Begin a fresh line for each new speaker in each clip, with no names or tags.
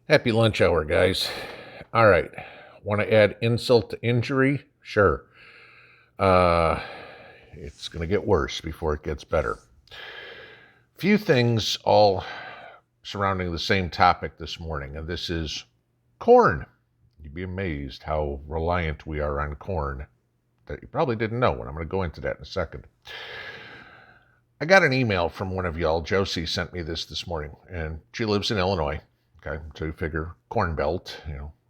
Happy lunch hour, guys. All right. Want to add insult to injury? Sure. Uh, it's going to get worse before it gets better. Few things all surrounding the same topic this morning, and this is corn. You'd be amazed how reliant we are on corn that you probably didn't know, and I'm going to go into that in a second. I got an email from one of y'all. Josie sent me this morning, and she lives in Illinois. Okay, so you figure Corn Belt,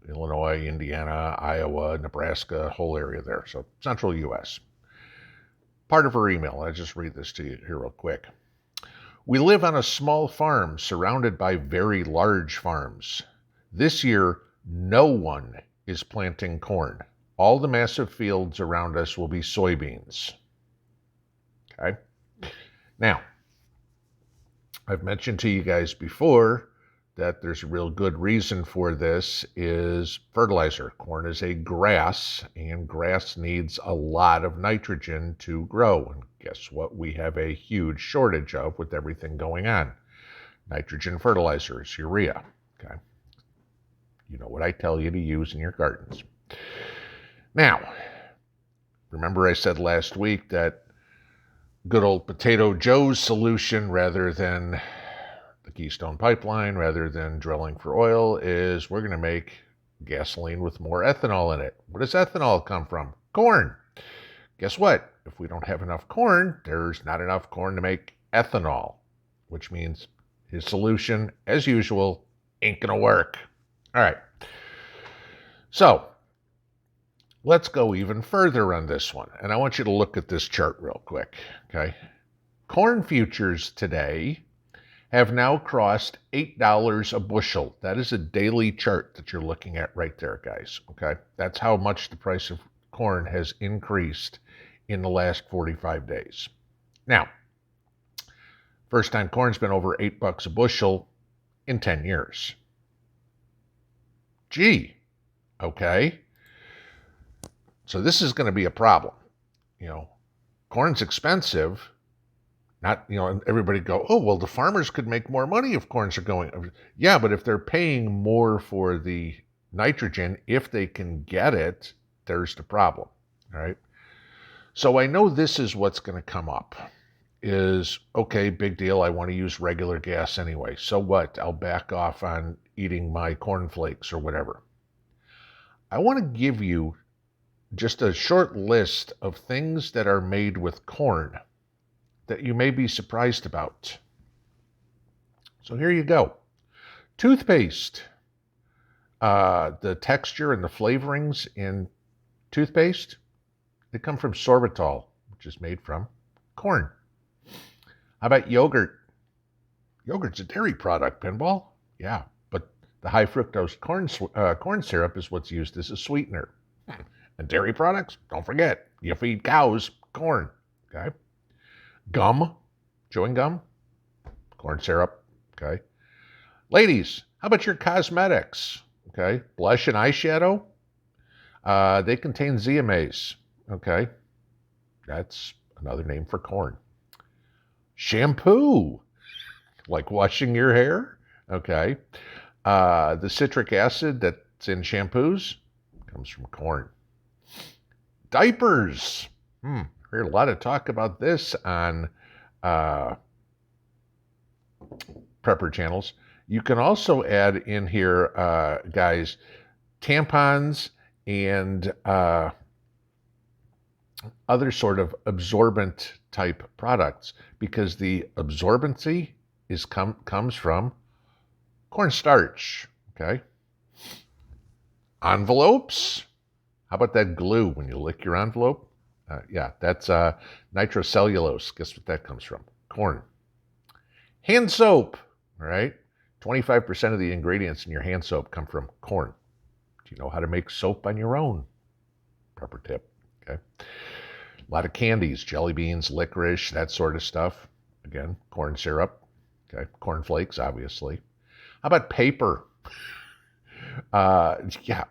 Illinois, Indiana, Iowa, Nebraska, whole area there. So central U.S. Part of her email, I'll just read this to you here real quick. We live on a small farm surrounded by very large farms. This year, no one is planting corn. All the massive fields around us will be soybeans. Okay. Now, I've mentioned to you guys before that there's a real good reason for this is fertilizer. Corn is a grass, and grass needs a lot of nitrogen to grow. And guess what we have a huge shortage of with everything going on? Nitrogen fertilizers, urea. Okay. You know what I tell you to use in your gardens. Now, remember I said last week that good old Potato Joe's solution, rather than the Keystone Pipeline, rather than drilling for oil, is we're going to make gasoline with more ethanol in it. Where does ethanol come from? Corn. Guess what? If we don't have enough corn, there's not enough corn to make ethanol, which means his solution, as usual, ain't going to work. All right. So let's go even further on this one. And I want you to look at this chart real quick. Okay. Corn futures today have now crossed $8 a bushel. That is a daily chart that you're looking at right there, guys. Okay. That's how much the price of corn has increased in the last 45 days. Now, first time corn's been over $8 a bushel in 10 years. Gee. Okay. So this is going to be a problem. Corn's expensive. Not, everybody go, oh, well, the farmers could make more money if corns are going. Yeah, but if they're paying more for the nitrogen, if they can get it, there's the problem, all right? So I know this is what's going to come up is, okay, big deal. I want to use regular gas anyway. So what? I'll back off on eating my cornflakes or whatever. I want to give you just a short list of things that are made with corn that you may be surprised about. So here you go. Toothpaste. The texture and the flavorings in toothpaste, they come from sorbitol, which is made from corn. How about yogurt? Yogurt's a dairy product, Pinball. Yeah, but the high fructose corn syrup is what's used as a sweetener. And dairy products, don't forget, you feed cows corn, okay? Gum, chewing gum, corn syrup, okay? Ladies, how about your cosmetics, okay? Blush and eyeshadow, they contain ZMAs, okay? That's another name for corn. Shampoo, like washing your hair, okay? The citric acid that's in shampoos comes from corn. Diapers, heard a lot of talk about this on prepper channels. You can also add in here, guys, tampons and other sort of absorbent type products, because the absorbency comes from cornstarch. Okay. Envelopes. How about that glue when you lick your envelope? Yeah, that's nitrocellulose. Guess what that comes from? Corn. Hand soap, all right? 25% of the ingredients in your hand soap come from corn. Do you know how to make soap on your own? Proper tip, okay? A lot of candies, jelly beans, licorice, that sort of stuff. Again, corn syrup, okay? Corn flakes, obviously. How about paper? Yeah,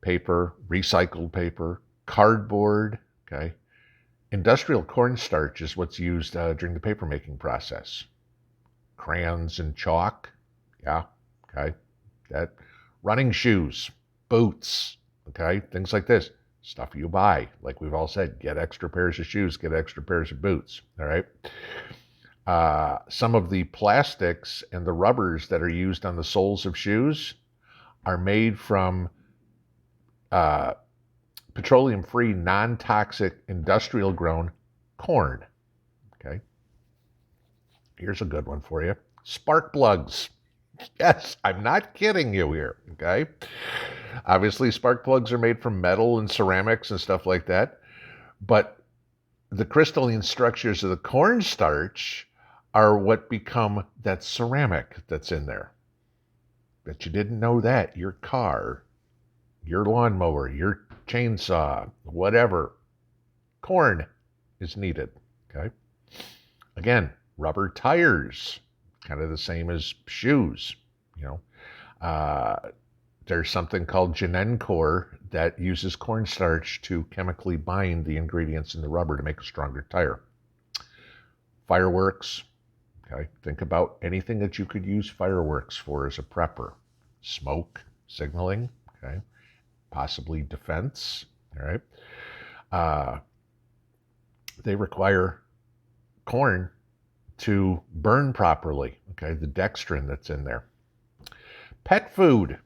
paper, recycled paper, cardboard, okay? Industrial cornstarch is what's used during the paper making process. Crayons and chalk, yeah, okay? that. Running shoes, boots, okay, things like this. Stuff you buy, like we've all said, get extra pairs of shoes, get extra pairs of boots, all right? Some of the plastics and the rubbers that are used on the soles of shoes are made from petroleum-free, non-toxic, industrial-grown corn, okay? Here's a good one for you. Spark plugs. Yes, I'm not kidding you here, okay? Obviously, spark plugs are made from metal and ceramics and stuff like that, but the crystalline structures of the cornstarch are what become that ceramic that's in there. Bet you didn't know that. Your car, your lawnmower, your chainsaw, whatever, corn is needed, okay? Again, rubber tires, kind of the same as shoes, you know. There's something called Genencore that uses cornstarch to chemically bind the ingredients in the rubber to make a stronger tire. Fireworks, okay? Think about anything that you could use fireworks for as a prepper. Smoke, signaling, okay? Possibly defense, all right? They require corn to burn properly, okay? The dextrin that's in there. Pet food.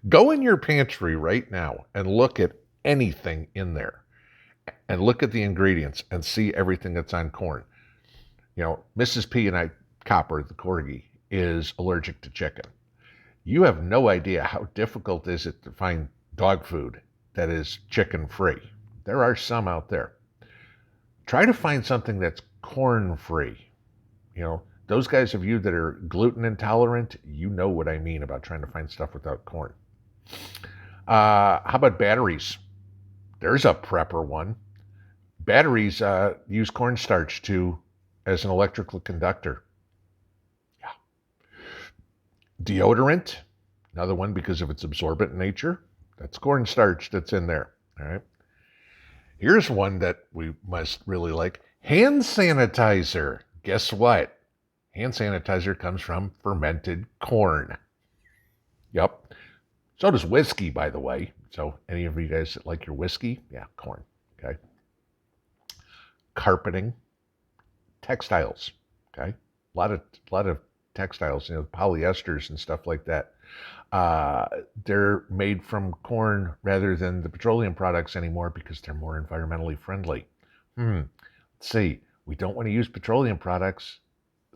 Go in your pantry right now and look at anything in there and look at the ingredients and see everything that's on corn. You know, Mrs. P and I, Copper, the corgi, is allergic to chicken. You have no idea how difficult is it to find dog food that is chicken free. There are some out there. Try to find something that's corn free. You know, those guys of you that are gluten intolerant, you know what I mean about trying to find stuff without corn. How about batteries? There's a prepper one. Batteries use cornstarch as an electrical conductor. Yeah. Deodorant, another one because of its absorbent nature. That's cornstarch that's in there. All right. Here's one that we must really like. Hand sanitizer. Guess what? Hand sanitizer comes from fermented corn. Yep. So does whiskey, by the way. So any of you guys that like your whiskey? Yeah, corn. Okay. Carpeting. Textiles. Okay. A lot of textiles, you know, polyesters and stuff like that. They're made from corn rather than the petroleum products anymore because they're more environmentally friendly. Let's see. We don't want to use petroleum products,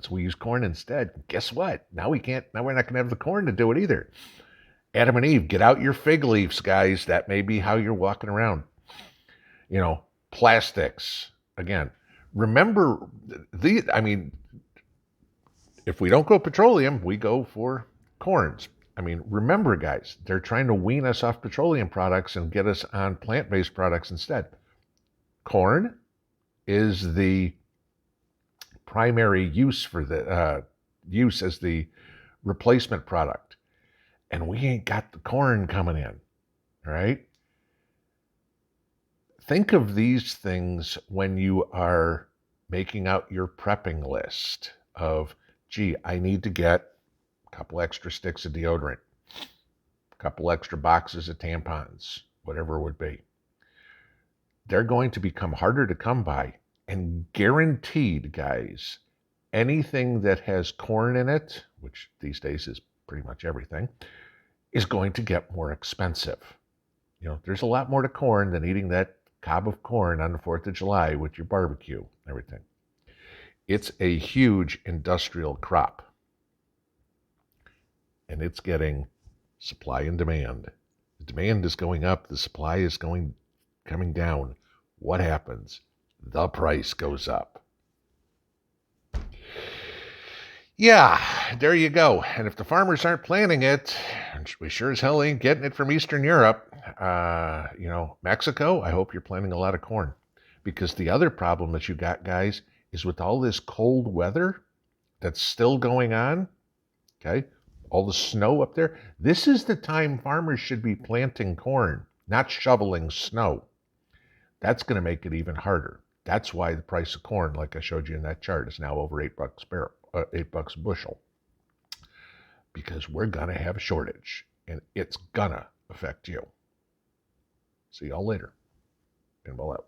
so we use corn instead. Guess what? Now we're not going to have the corn to do it either. Adam and Eve, get out your fig leaves, guys. That may be how you're walking around. You know, plastics. Again, remember, if we don't go petroleum, we go for corns. I mean, remember, guys, they're trying to wean us off petroleum products and get us on plant-based products instead. Corn is the primary use for the use as the replacement product. And we ain't got the corn coming in, all right? Think of these things when you are making out your prepping list of, gee, I need to get a couple extra sticks of deodorant, a couple extra boxes of tampons, whatever it would be. They're going to become harder to come by, and guaranteed, guys, anything that has corn in it, which these days is pretty much everything, is going to get more expensive. You know, there's a lot more to corn than eating that cob of corn on the 4th of July with your barbecue and everything. It's a huge industrial crop. And it's getting supply and demand. The demand is going up, the supply is coming down. What happens? The price goes up. Yeah, there you go. And if the farmers aren't planting it, we sure as hell ain't getting it from Eastern Europe. You know, Mexico, I hope you're planting a lot of corn. Because the other problem that you got, guys, is with all this cold weather that's still going on, okay, all the snow up there, this is the time farmers should be planting corn, not shoveling snow. That's going to make it even harder. That's why the price of corn, like I showed you in that chart, is now over $8 a bushel. because we're going to have a shortage, and it's going to affect you. See y'all later. Pinball out.